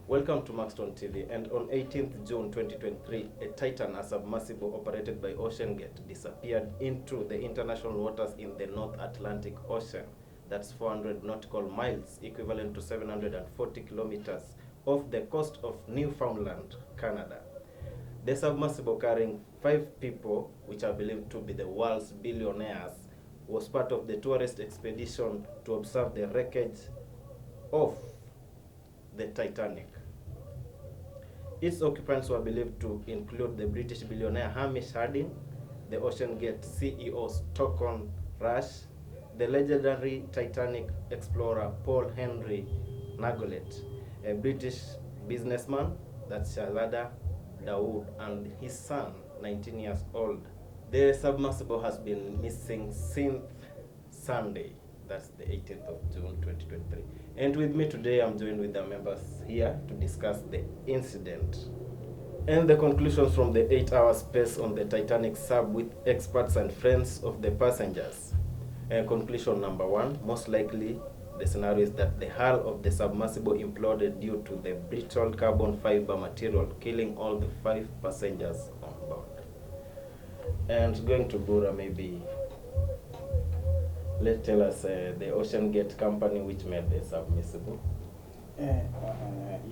Welcome to Maxton TV, and on 18th June 2023, a Titan, a submersible operated by OceanGate, disappeared into the international waters in the North Atlantic Ocean. That's 400 nautical miles, equivalent to 740 kilometers, off the coast of Newfoundland, Canada. The submersible, carrying 5 people, which are believed to be the world's billionaires, was part of the tourist expedition to observe the wreckage of the Titanic. Its occupants were believed to include the British billionaire Hamish Harding, the OceanGate CEO Stockton Rush, the legendary Titanic explorer Paul Henry Nargolet, a British businessman, that's Shahzada Dawood, and his son, 19 years old. The submersible has been missing since Sunday, that's the 18th of June 2023. And with me today, I'm joined with the members here to discuss the incident and the conclusions from the 8-hour space on the Titanic sub with experts and friends of the passengers. Conclusion number 1, most likely the scenario is that the hull of the submersible imploded due to the brittle carbon fiber material, killing all the 5 passengers on board. And going to Bura, maybe let's tell us the OceanGate company which made the submersible.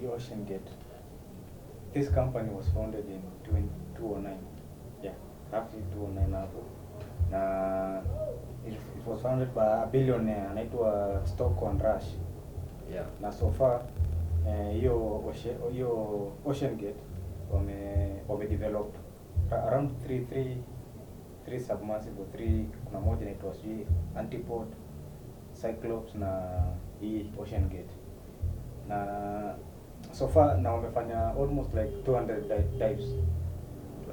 OceanGate. This company was founded in 2009. Yeah, roughly 2009 hapo. It was founded by a billionaire anaitwa Stockton Rush. Yeah. Na so far hiyo OceanGate wame develop around three submersible, kuna moja inaitwa Antipode, Cyclops na hii OceanGate. Na so far na wamefanya almost like 200 dives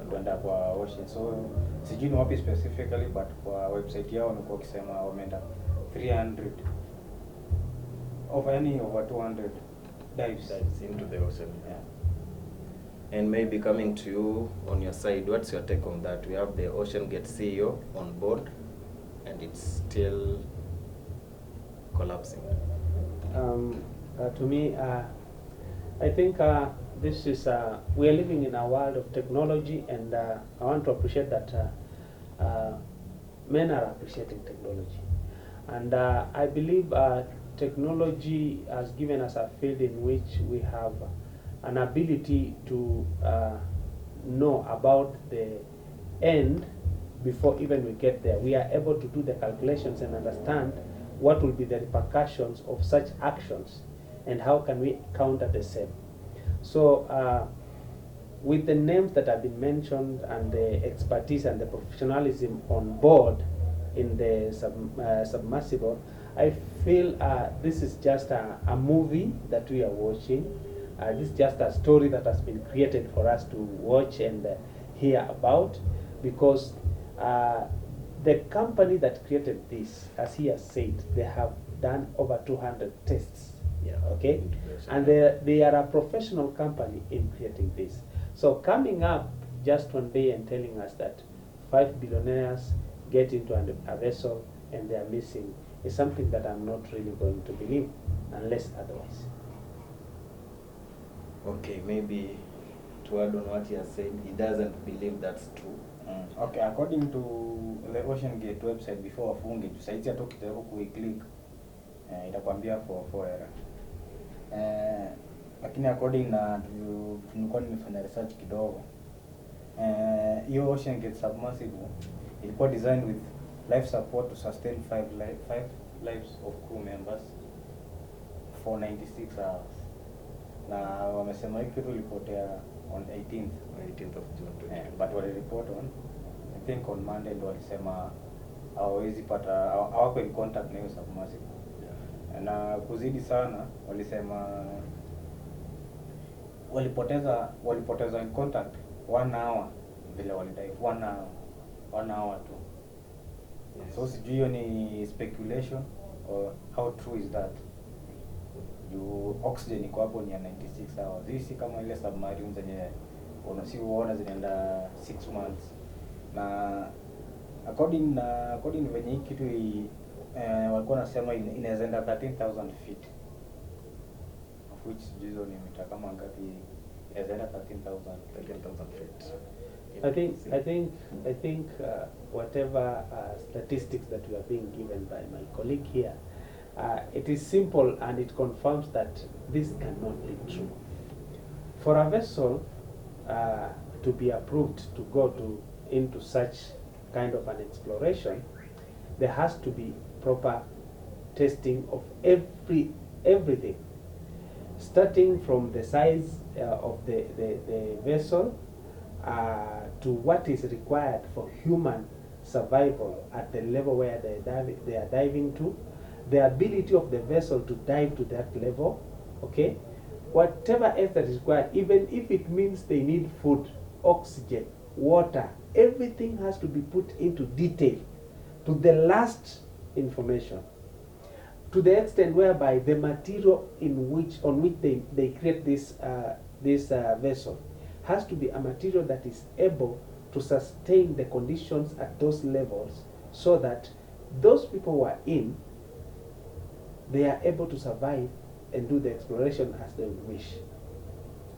kwenda kwa ocean. So sijui ni wapi specifically, but kwa website yao wamekuwa wakisema wameenda 300 over 200 dives into the ocean. Yeah. And maybe coming to you on your side, what's your take on that? We have the OceanGate CEO on board, and it's still collapsing. To me, I think this is we are living in a world of technology, and I want to appreciate that men are appreciating technology, and I believe technology has given us a field in which we have an ability to know about the end before even we get there. We are able to do the calculations and understand what will be the repercussions of such actions and how can we counter the same. So with the names that have been mentioned and the expertise and the professionalism on board in the submersible, I feel this is just a movie that we are watching. This is just a story that has been created for us to watch and hear about, because the company that created this, as he has said, they have done over 200 tests. Yeah. Okay, and they are a professional company in creating this. So coming up just one day and telling us that 5 billionaires get into a vessel and they are missing is something that I'm not really going to believe unless otherwise. Okay, maybe to add on what he has said, he doesn't believe that's true. Okay, according to the OceanGate website, before wafunge saizi hata ukijaribu kuiclick itakwambia for error. Lakini according na tulikuwa nimefanya research kidogo, hiyo OceanGate submersible ilikuwa designed with life support to sustain 5 lives of crew members for 96 hours. Na wamesema hiki kitu ilipotea on 18th of June. But wale report on, I think on Monday ndo walisema hawawezi pata, hawako in contact na hiyo submersible. Yeah. Na kuzidi sana walisema walipoteza in contact 1 hour vile walidive 1 hour tu. Yes. So sijui hiyo ni speculation or how true is that? You oxygen iko hapo ni ya 96 hours. Hii si kama ile submarine zenye unaona zinaenda 6 months. Na according venye hii kitu walikuwa nasema inaweza enda 13,000 feet of which hizo ni mita kama ngapi? Yazaenda 13,000. 13,000 feet. I think whatever statistics that we are being given by my colleague here, it is simple and it confirms that this cannot be true. For a vessel to be approved to go into such kind of an exploration, there has to be proper testing of everything, starting from the size of the vessel to what is required for human survival at the level where they are diving to, the ability of the vessel to dive to that level, okay? Whatever else that is required, even if it means they need food, oxygen, water, everything has to be put into detail to the last information, to the extent whereby the material on which they create this vessel has to be a material that is able to sustain the conditions at those levels, so that those people who are in, they are able to survive and do the exploration as they wish.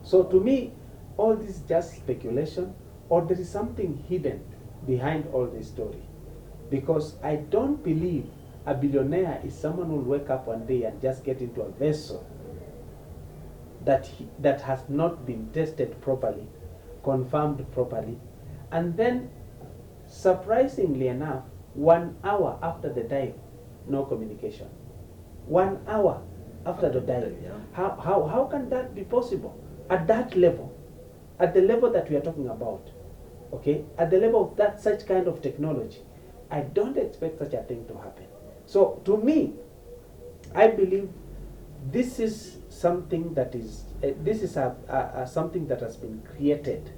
So to me, all this is just speculation, or there is something hidden behind all this story. Because I don't believe a billionaire is someone who will wake up one day and just get into a vessel that has not been tested properly, confirmed properly, and then, surprisingly enough, 1 hour after the dive, no communication. 1 hour after the dive. Yeah. How can that be possible at that level, at the level that we are talking about? Okay, at the level of such kind of technology, I don't expect such a thing to happen. So to me, I believe this is something that is something that has been created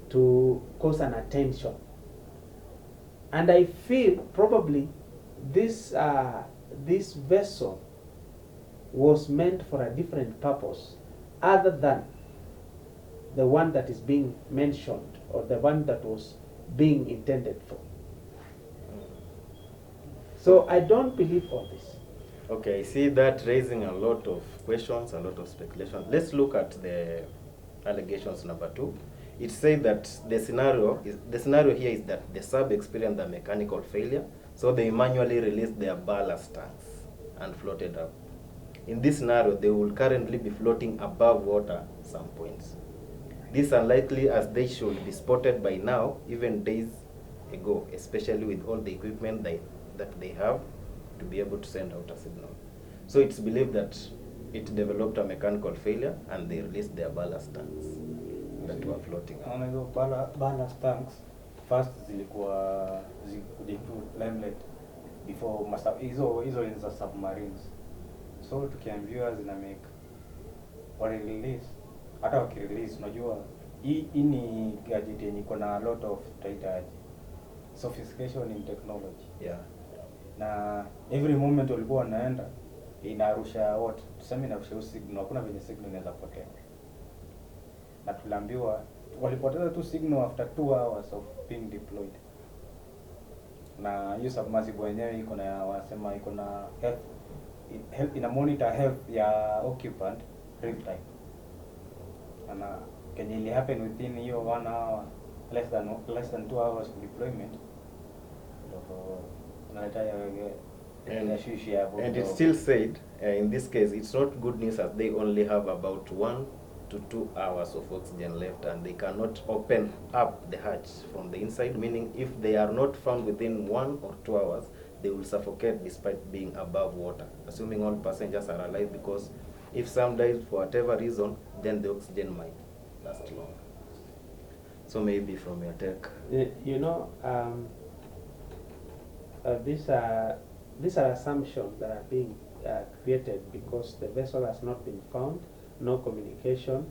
to cause an attention, and I feel probably this vessel was meant for a different purpose other than the one that is being mentioned, or the one that was being intended for. So I don't believe all this. Okay, I see that raising a lot of questions, a lot of speculation. Let's look at the allegations number 2. It says that the scenario here is that the sub experienced a mechanical failure, so they manually released their ballast tanks and floated up. In this scenario, they will currently be floating above water some points. This is unlikely, as they should be spotted by now, even days ago, especially with all the equipment that they have to be able to send out a signal. So it's believed that it developed a mechanical failure and they released their ballast tanks that were floating up. Naona hizo ballast tanks first zilikuja into limelight before hizo ni za submarines. So tukiambiwa zina make release, hata wakirelease, unajua hii ni gadget yenye iko na a lot of sophistication in technology. Yeah. Na every moment walikuwa wanaenda inarusha what, tuseme inarusha signal, hakuna venye signal inaweza potea. Na tuliambiwa walipoteza tu signal after 2 hours of being deployed. Na hiyo submersible yenyewe iko na, wanasema iko na health, ina monitor health ya occupant real time. Na kenye ili happen within hiyo 1 hour, less than 2 hours of deployment. And it still said, in this case, it's not good news, as they only have about 1 to 2 hours of oxygen left, and they cannot open up the hatch from the inside, meaning if they are not found within 1 or 2 hours, they will suffocate despite being above water, assuming all passengers are alive, because if some dies for whatever reason, then the oxygen might last long. So maybe from your take. You know, these are assumptions that are being created because the vessel has not been found, no communication,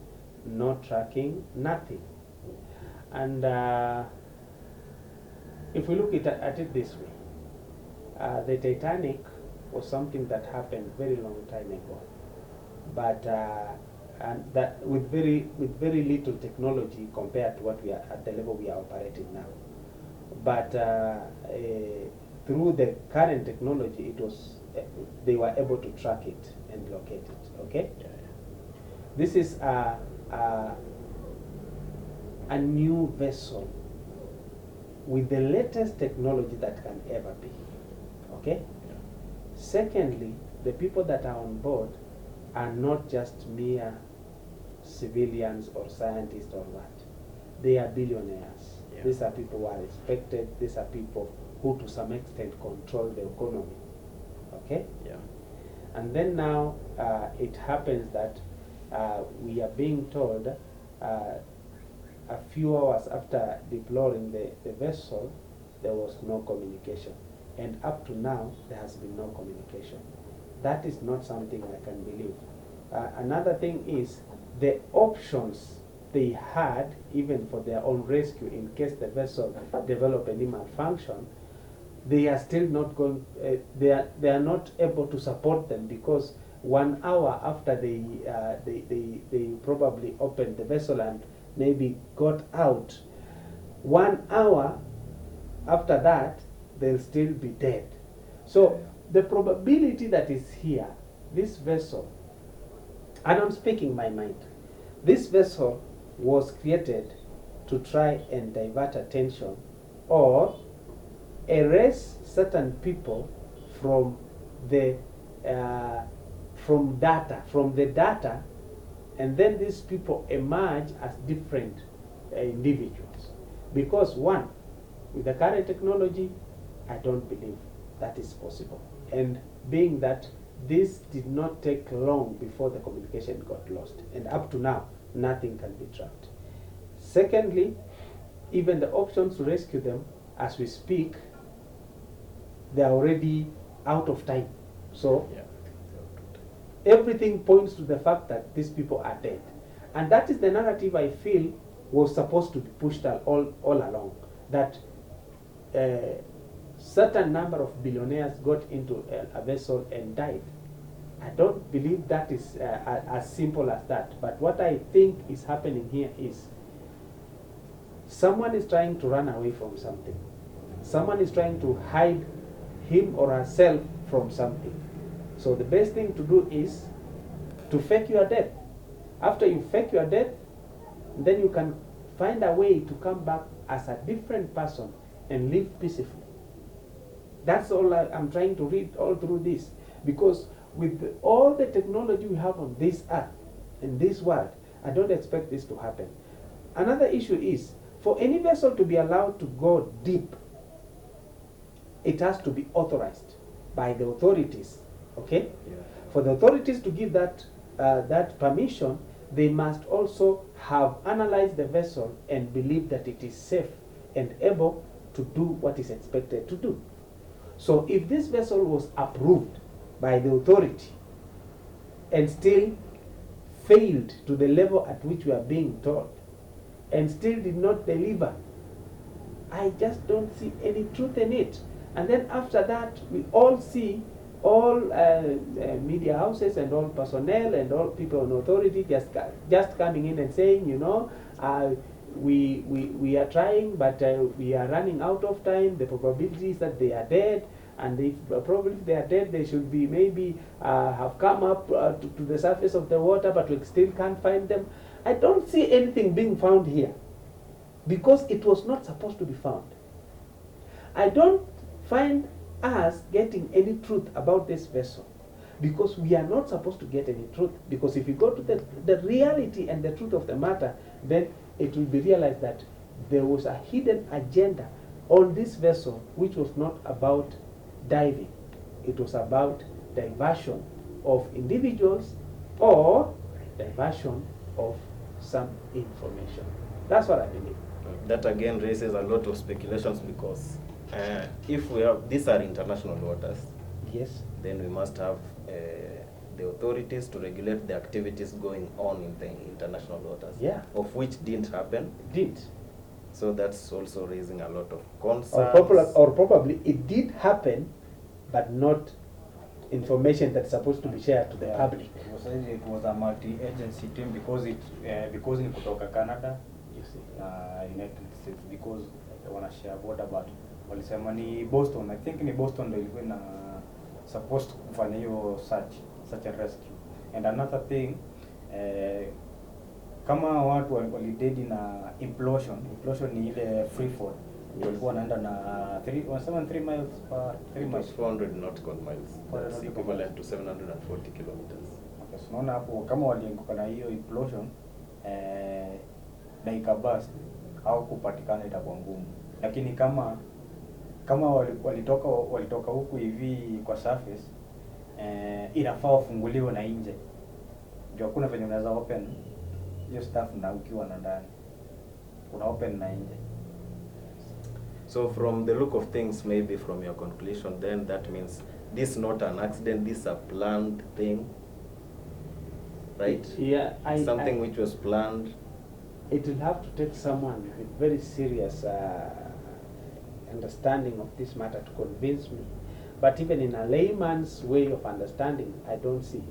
no tracking, nothing. And if we look at it this way, the Titanic was something that happened very long time ago, but and that with very little technology compared to what we are at the level we are operating now. But through the current technology, it was they were able to track it and locate it. Okay. This is a new vessel with the latest technology that can ever be. Okay? Yeah. Secondly, the people that are on board are not just mere civilians or scientists or what. They are billionaires. Yeah. These are people who are respected. These are people who to some extent control the economy. Okay? Yeah. And then now it happens that we are being told a few hours after deploying the vessel, there was no communication. And up to now, there has been no communication. That is not something I can believe. Another thing is the options they had, even for their own rescue, in case the vessel develop any malfunction, they are still not going. They are not able to support them, because 1 hour after they probably opened the vessel and maybe got out, 1 hour after that they'll still be dead. So the probability that is here, this vessel, and I'm speaking my mind, this vessel was created to try and divert attention or erase certain people from the data, and then these people emerge as different individuals. Because one, with the current technology, I don't believe that is possible. And being that this did not take long before the communication got lost, and up to now, nothing can be tracked. Secondly, even the options to rescue them, as we speak, they are already out of time. So Yeah. everything points to the fact that these people are dead. And that is the narrative I feel was supposed to be pushed all along. That certain number of billionaires got into a vessel and died. I don't believe that is as simple as that. But what I think is happening here is someone is trying to run away from something. Someone is trying to hide him or herself from something. So the best thing to do is to fake your death. After you fake your death, then you can find a way to come back as a different person and live peacefully. That's all I'm trying to read all through this. Because with all the technology we have on this earth, in this world, I don't expect this to happen. Another issue is, for any vessel to be allowed to go deep, it has to be authorized by the authorities. Okay? Yeah. For the authorities to give that permission, they must also have analyzed the vessel and believe that it is safe and able to do what is expected to do. So if this vessel was approved by the authority and still failed to the level at which we are being told and still did not deliver, I just don't see any truth in it. And then after that, we all see all media houses and all personnel and all people on authority just coming in and saying, you know, we are trying, but we are running out of time. The probability is that they are dead, and if probably they are dead, they should be maybe have come up to the surface of the water, but we still can't find them. I don't see anything being found here, because it was not supposed to be found. I don't find us getting any truth about this vessel, because we are not supposed to get any truth. Because if you go to the reality and the truth of the matter, then it will be realized that there was a hidden agenda on this vessel, which was not about diving. It was about diversion of individuals or diversion of some information. That's what I believe. That again raises a lot of speculations, because if we have, these are international waters, Yes. then we must have the authorities to regulate the activities going on in the international waters, Yeah. of which didn't happen. Did. So that's also raising a lot of concerns. Or probably it did happen, but not information that's supposed to be shared to the public. It was a multi-agency team, because it ni kutoka Canada You see. na United States, because wanashare border, but walisema ni Boston. I think ni Boston ndio ilikuwa na supposed kufanya hiyo search and rescue. And another thing, kama watu walidedi na implosion ni ile free fall, ndio walikuwa wanaenda na 3 miles per 3 miles, 400 nautical miles, that's equivalent to 740 kilometers. Okay, so unaona hapo kama walianguka na hiyo implosion na ikabust au kupatikana itakuwa ngumu, lakini kama walitoka huku hivi kwa surface, inafaa wafunguliwe na nje, ndio kuna venye unaweza open hiyo stuff na ukiwa na ndani, kuna open na nje. So from the look of things, maybe from your conclusion, then that means this is not an accident, this is a planned thing, right? Yeah, something which was planned. It will have to take someone with very serious understanding of this matter to convince me. But even in a layman's way of understanding, I don't see.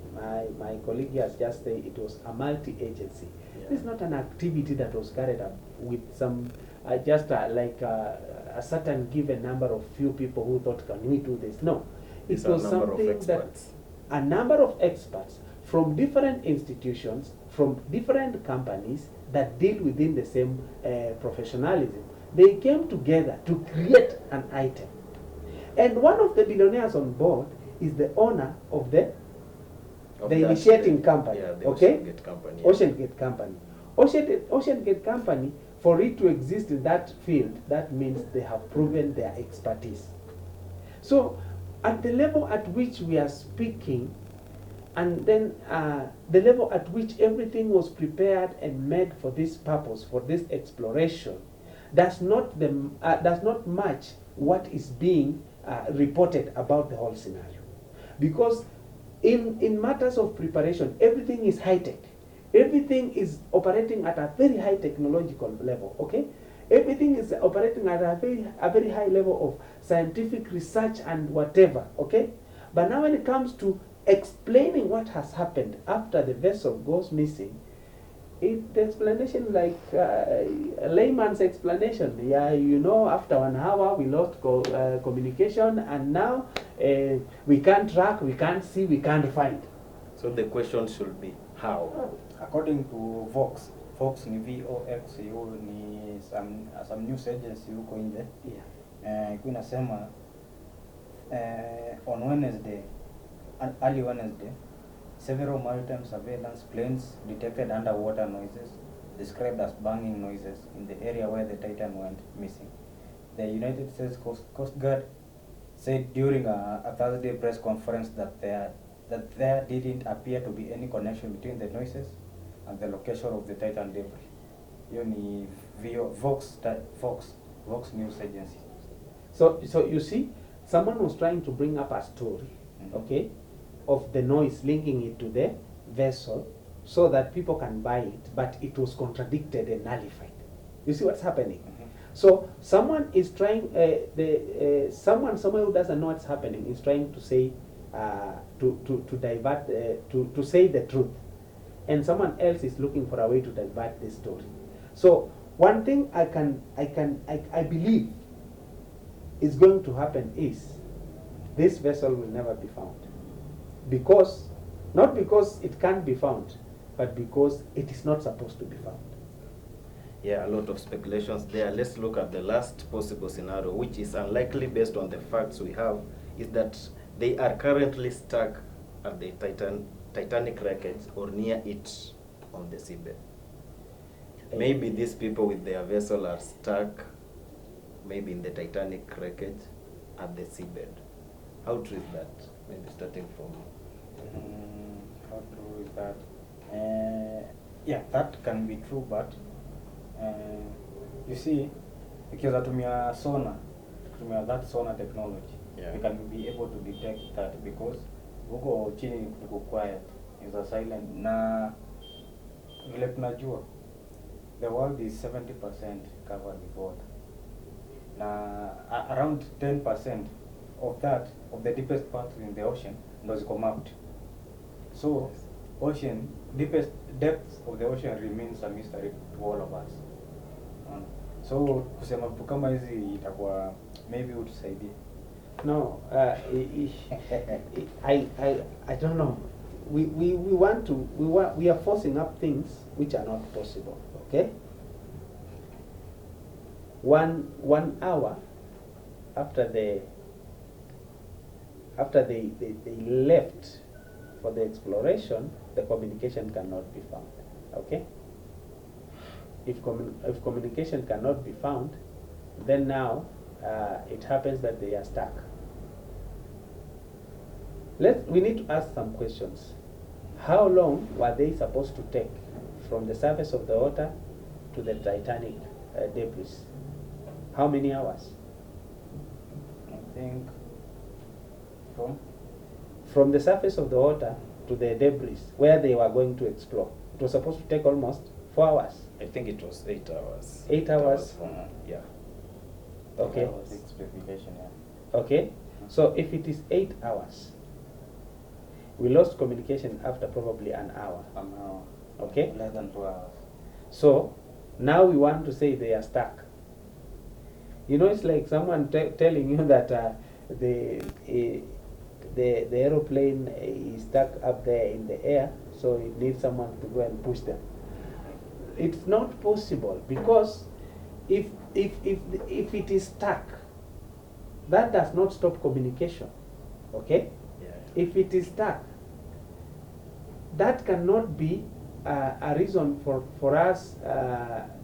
My colleague has just said it was a multi-agency. Yeah. It's not an activity that was carried out with some, like a certain given number of few people who thought, can we do this? No. It It's was a number of something that experts. a number of experts from different institutions, from different companies that deal within the same professionalism, they came together to create an item. And one of the billionaires on board is the owner of the initiating company. Yeah, the okay? Ocean Gate Company. Yeah. Ocean Gate Company. Ocean Gate Company, for it to exist in that field, that means they have proven their expertise. So, at the level at which we are speaking, and then the level at which everything was prepared and made for this purpose, for this exploration, does not match what is being reported about the whole scenario. Because in matters of preparation, everything is high-tech. Everything is operating at a very high technological level, okay? Everything is operating at a very high level of scientific research and whatever, okay? But now when it comes to explaining what has happened after the vessel goes missing, the explanation like a layman's explanation. Yeah, you know, after 1 hour we lost communication, and now we can't track, we can't see, we can't find. So the question should be how? According to Vox ni VOX, hiyo ni some news agency huko nje. Yeah. Kwa inasema on Wednesday, early Wednesday, several maritime surveillance planes detected underwater noises described as banging noises in the area where the Titan went missing. The United States Coast Guard said during a Thursday press conference that there didn't appear to be any connection between the noises and the location of the Titan debris. Hiyo ni Vox News Agency. So you see, someone was trying to bring up a story, okay, of the noise, linking it to the vessel so that people can buy it, but it was contradicted and nullified. You see what's happening? So someone is trying, someone who doesn't know what's happening is trying to say, to divert, to say the truth, and someone else is looking for a way to divert this story. So one thing I believe is going to happen is this vessel will never be found, because not because it can't be found, but because it is not supposed to be found. Yeah, a lot of speculations there. Let's look at the last possible scenario, which is unlikely based on the facts we have, is that they are currently stuck at the Titanic wreckage or near it on the seabed. Maybe these people with their vessel are stuck maybe in the Titanic wreckage at the seabed. How true is that? Maybe starting from... How true is that? Yeah, that can be true, but you see, because atumia sonar, that sonar technology, Yeah. we can be able to detect that, because huko chini kuko quiet, is a silent, na vile tunajua the world is 70% covered with water. Na around 10% of that, of the deepest parts in the ocean, ndo ziko mapped. So ocean, deepest depths of the ocean remains a mystery to all of us. So kusema vitu kama hizi itakuwa maybe utusaidie. No, I don't know. we are forcing up things which are not possible. Okay. 1 hour after they left for the exploration, the communication cannot be found. Okay. If communication cannot be found, then now it happens that they are stuck. We need to ask some questions. How long were they supposed to take from the surface of the water to the Titanic debris? How many hours? I think from the surface of the water to the debris where they were going to explore. It was supposed to take almost 4 hours. I think it was 8 hours. 8 hours? Yeah. Okay. Specification, yeah. Okay. So if it is 8 hours, we lost communication after probably an hour. An hour. Okay. Less than 2 hours. So now we want to say they are stuck. You know, it's like someone telling you that the aeroplane is stuck up there in the air, so it needs someone to go and push them. It's not possible, because if it is stuck, that does not stop communication. Okay? Yeah. If it is stuck, that cannot be a reason for us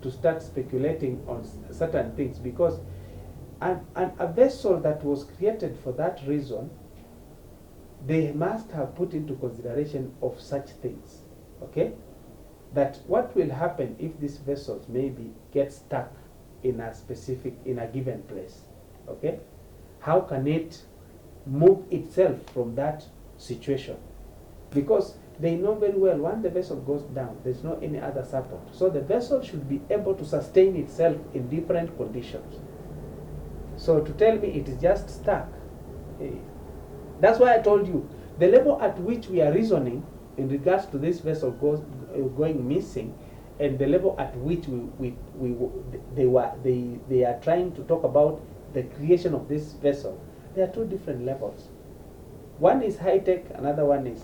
to start speculating on certain things, because a vessel that was created for that reason, they must have put into consideration of such things. Okay? That what will happen if these vessels maybe get stuck in a given place. Okay? How can it move itself from that situation? Because they know very well when the vessel goes down, there's no any other support. So the vessel should be able to sustain itself in different conditions. So to tell me it is just stuck, that's why I told you, the level at which we are reasoning in regards to this vessel going missing, and the level at which they are trying to talk about the creation of this vessel, there are two different levels. One is high tech, another one is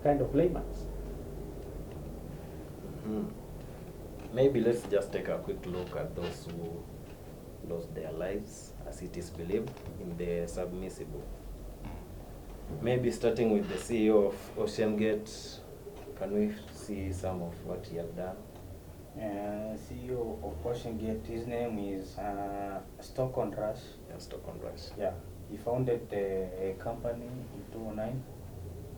kind of layman's. Maybe let's just take a quick look at those who lost their lives, as it is believed, in the submersible. Maybe starting with the CEO of OceanGate, can we see some of what he had done? CEO of OceanGate, his name is Stockton Rush. Yeah, Stockton Rush. Yeah, he founded a company in 2009.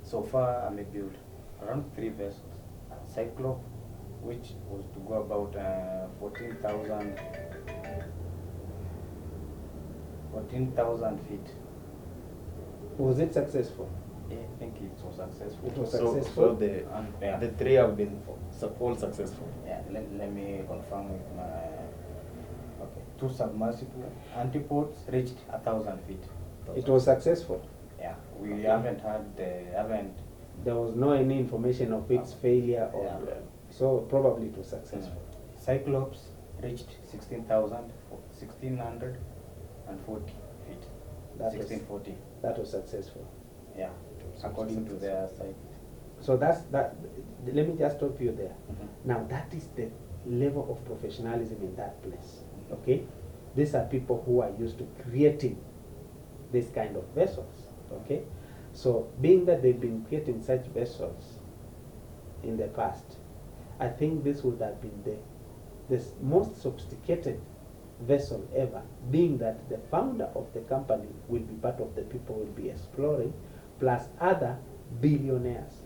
So far, I built around 3 vessels. Cyclope, which was to go about 14,000 feet. Was it successful? Yeah, I think it was successful. It was So successful. the 3 have been all successful. Yeah, let me confirm with my. Okay, 2 submersible antipodes reached 1,000 feet. It was successful. Yeah, we Okay. haven't. There was no any information of its failure, or Yeah. so probably it was successful. Cyclops reached 1,640 feet. That was- 1640. That was successful. Yeah, according to their site. So that's that. Let me just stop you there. Mhm. Now that is the level of professionalism in that place. Okay, these are people who are used to creating this kind of vessels. Okay, so being that they've been creating such vessels in the past, I think this would have been the most sophisticated vessel ever, being that the founder of the company will be part of the people who will be exploring, plus other billionaires.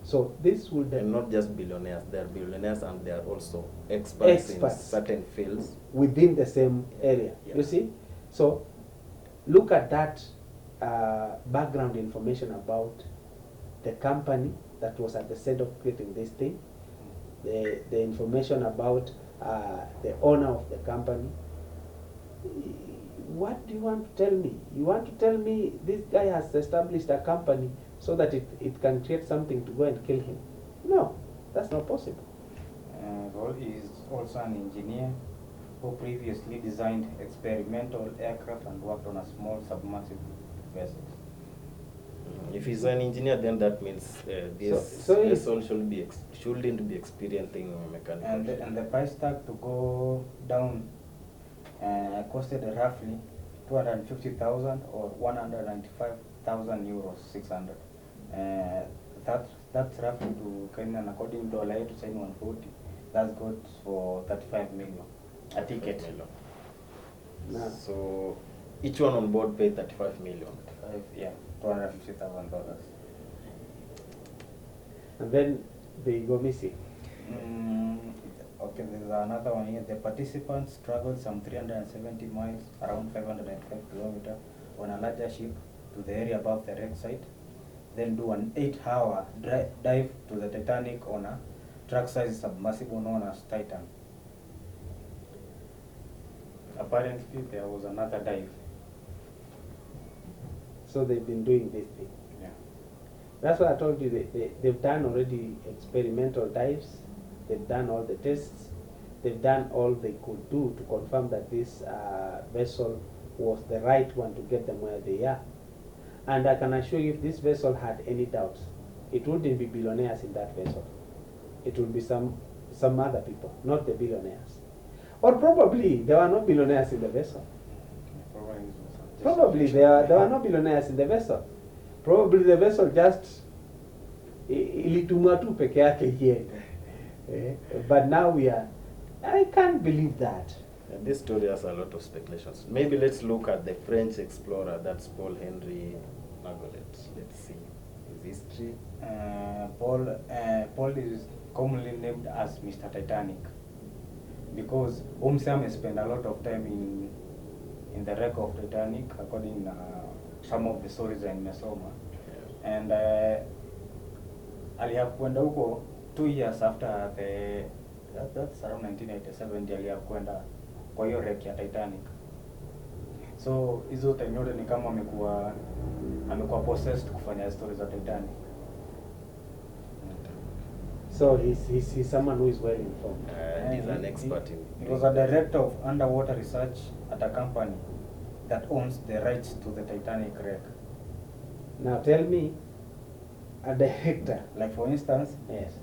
So this would And not just billionaires, they are billionaires and they are also experts in certain fields. within the same area. Yeah. You see? So look at that background information about the company that was at the center of creating this thing, the information about the owner of the company. What do you want to tell me? You want to tell me this guy has established a company so that it can create something to go and kill him? No, that's not possible. Well, he is also an engineer who previously designed experimental aircraft and worked on a small submersible vessels. If he's an engineer, then that means this So if- vessel shouldn't be experiencing mechanical. And the price tag to go down costed roughly 250,000 or 195,000 euros, 600. That's roughly to Kenyan, according to dollar to sign 140. That's good for 35 million a ticket. No. So each one on board paid 35 million. Yeah, $250,000. And then they go missing. Okay, there's another one here. The participants traveled some 370 miles, around 505 kilometers, on a larger ship to the area above the wreck site, then do an 8-hour dive to the Titanic on a truck-sized submersible known as Titan. Apparently, there was another dive. So they've been doing this thing. Yeah. That's why I told you they've done already experimental dives. They've done all the tests. They've done all they could do to confirm that this vessel was the right one to get them where they are. And I can assure you, if this vessel had any doubts, it wouldn't be billionaires in that vessel. It would be some other people, not the billionaires. Or probably there were no billionaires in the vessel. Probably there were no billionaires in the vessel. Probably the vessel just ilitumwa tu peke yake iende. But now I can't believe that. And this story has a lot of speculations. Maybe let's look at the French explorer, that's Paul-Henri Margollet. Let's see his history. Paul is commonly named as Mr. Titanic because Sam spent a lot of time in the wreck of Titanic, according to some of the stories in Mesoma. Yeah. And alikwenda huko 2 years after that's around 1987 alikwenda kwa hiyo wreck ya Titanic. So hizo time yote ni kama amekuwa possessed kufanya stories za Titanic. So he's someone who is well informed. He's an expert in. He was a director of underwater research at a company that owns the rights to the Titanic wreck. Now tell me, a director. Like for instance, Yes.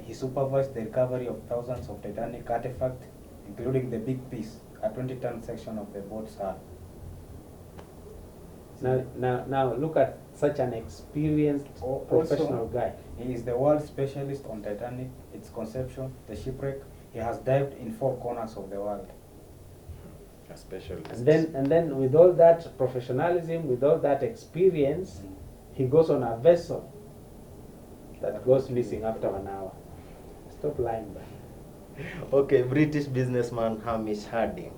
he supervised the recovery of thousands of Titanic artifacts, including the big piece, a 20-ton section of the boat's hull. Now look at such an experienced professional guy. He is the world specialist on Titanic, its conception, the shipwreck. He has dived in 4 corners of the world. A specialist. And then with all that professionalism, with all that experience, he goes on a vessel that goes missing after 1 hour. Stop lying, man. Okay, British businessman Hamish Harding.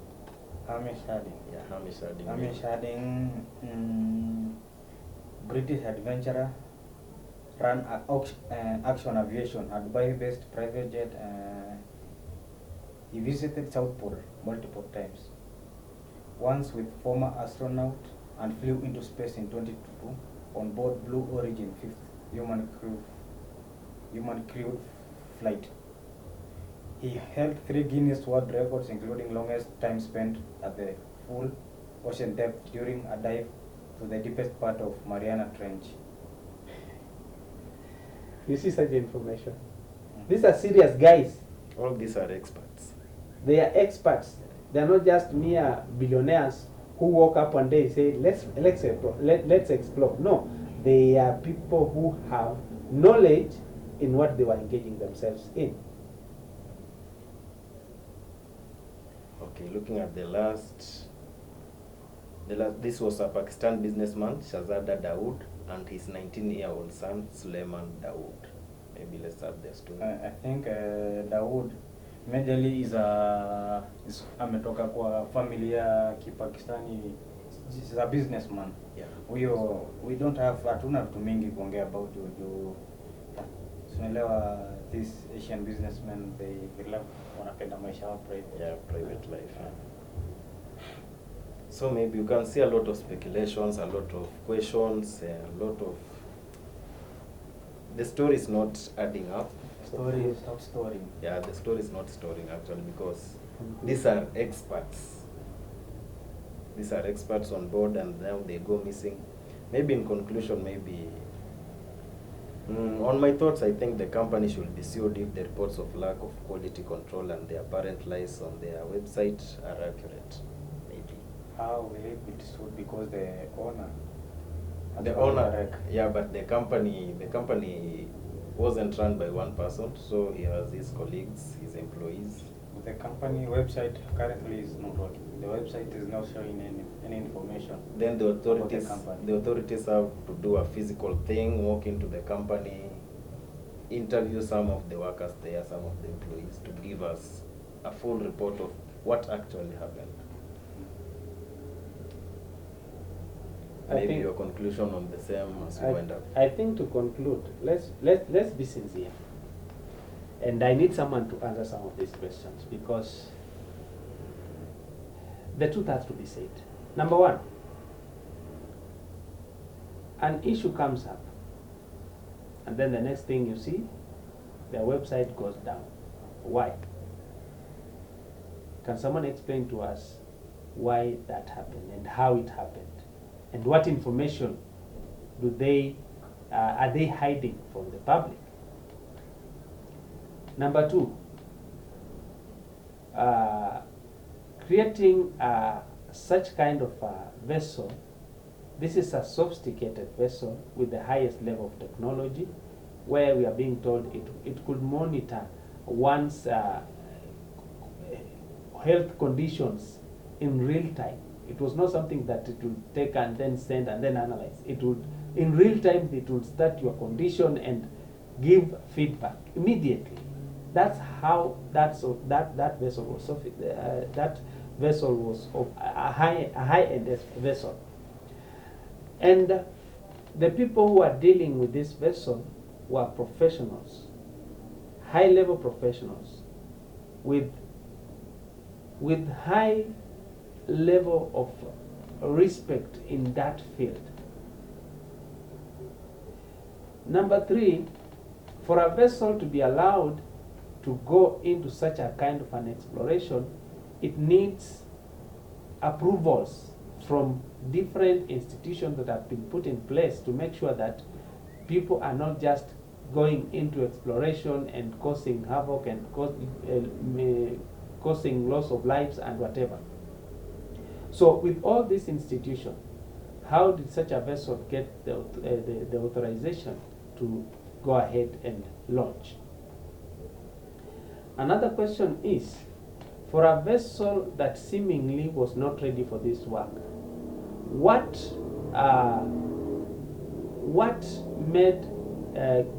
Hamish Harding. Yeah, Hamish Harding. Hamish Harding, British adventurer, ran Action Aviation, a Dubai-based private jet. He visited South Pole multiple times. Once with former astronaut and flew into space in 2022 on board Blue Origin 5th human crewed flight. He held 3 Guinness World Records, including longest time spent at the full ocean depth during a dive to the deepest part of Mariana Trench. You see such information. These are serious guys. All these are experts. They are experts. They are not just mere billionaires who woke up one day and say, let's explore. No, they are people who have knowledge in what they were engaging themselves in. Okay, looking at the last, this was a Pakistan businessman, Shahzada Dawood, and his 19-year-old son, Suleiman Dawood. Maybe let's have their story. I think Dawood majorly is ametoka kwa familia Kipakistani. He's a businessman. Yeah. We don't have hatuna vitu mingi kuongea about you. Tunaelewa these Asian businessmen, they love wanapenda maisha yao private. Yeah, private life. Yeah. So maybe you can see a lot of speculations, a lot of questions, a lot of... The story is not adding up. Story is not story. Yeah, the story is not storing actually, because these are experts. These are experts on board, and now they go missing. maybe in conclusion, maybe on my thoughts, I think the company should be sued if the reports of lack of quality control and the apparent lies on their website are accurate. Maybe. How will it be sued? Because the owner. The owner, yeah, but the company wasn't run by one person, so he has his colleagues, his employees. The company website currently is not working. The website is not showing any information. Then the about authorities have to do a physical thing, walk into the company, interview some of the workers there, some of the employees, to give us a full report of what actually happened. Maybe your conclusion on the same as you wind up. I think to conclude, let's be sincere. And I need someone to answer some of these questions, because the truth has to be said. Number one, an issue comes up, and then the next thing you see, their website goes down. Why? Can someone explain to us why that happened and how it happened? And what information are they hiding from the public? Number two, creating such kind of vessel. This is a sophisticated vessel with the highest level of technology, where we are being told it could monitor one's health conditions in real time. It was not something that it would take and then send and then analyze. It would, in real time, it would start your condition and give feedback immediately. That's how that vessel was. That vessel was of a high-end vessel. And the people who are dealing with this vessel were professionals, high-level professionals, with high level of respect in that field. Number three, for a vessel to be allowed to go into such a kind of an exploration, it needs approvals from different institutions that have been put in place to make sure that people are not just going into exploration and causing havoc and causing loss of lives and whatever. So with all these institutions, how did such a vessel get the authorization to go ahead and launch? Another question is, for a vessel that seemingly was not ready for this work, what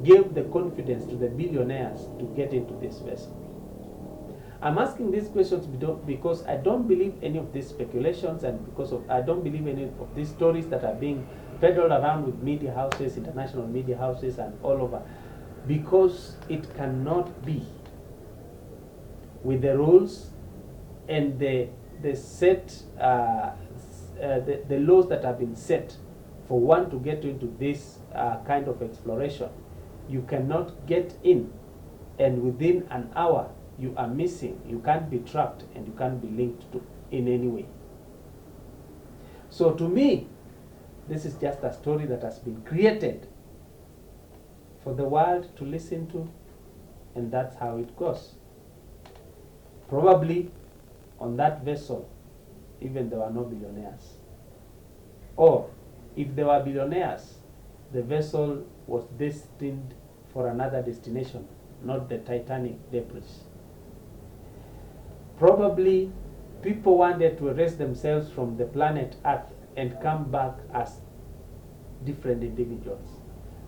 gave the confidence to the billionaires to get into this vessel? I'm asking these questions because I don't believe any of these speculations, and I don't believe any of these stories that are being peddled around with media houses, international media houses, and all over, because it cannot be with the rules and the laws that have been set for one to get into this kind of exploration. You cannot get in, and within an hour you are missing. You can't be tracked, and you can't be linked to in any way. So to me, this is just a story that has been created for the world to listen to, and that's how it goes. Probably on that vessel, even there were no billionaires. Or if there were billionaires, the vessel was destined for another destination, not the Titanic debris. Probably people wanted to erase themselves from the planet Earth and come back as different individuals.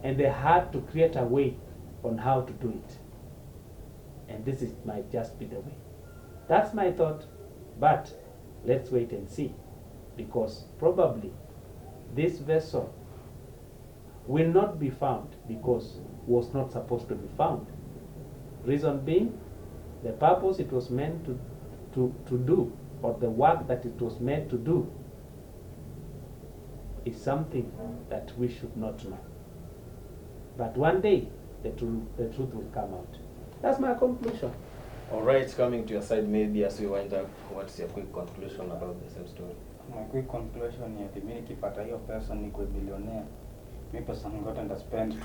And they had to create a way on how to do it. And this might just be the way. That's my thought, but let's wait and see. Because probably this vessel will not be found because it was not supposed to be found. Reason being, the purpose it was meant to do, or the work that it was meant to do, is something that we should not know. But one day, the truth will come out. That's my conclusion. All right, coming to your side, maybe as we wind up, what's your quick conclusion about the same story? My quick conclusion ni ati mimi nikipata hiyo pesa nikuwe billionaire. Mimi pesa yangu yote nitaspend.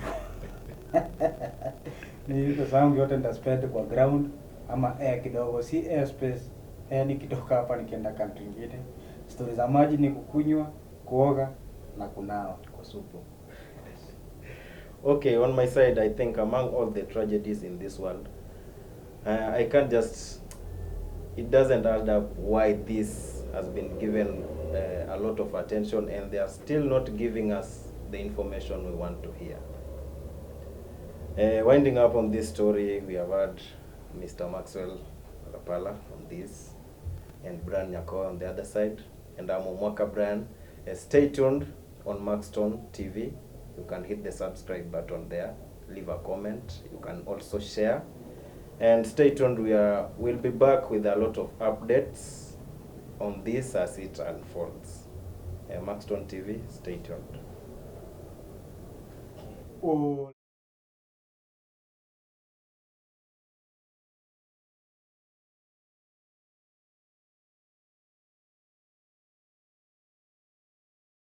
Ni pesa yangu yote nitaspend kwa ground ama air kidogo, si airspace. Air nikitoka hapa nikienda country nyingine. Story za maji ni kukunywa, kuoga na kunawa Kwa supu. Okay, on my side, I think among all the tragedies in this world, I can't just, it doesn't add up why this has been given a lot of attention and they are still not giving us the information we want to hear. Winding up on this story, we have had Mr. Maxwell Rapala on this and Brian Nyako on the other side, and I'm Omwaka Brian. Stay tuned on Maxton TV. You can hit the subscribe button there, leave a comment, you can also share, and stay tuned. We'll be back with a lot of updates on this as it unfolds. Maxton TV, stay tuned. Oh.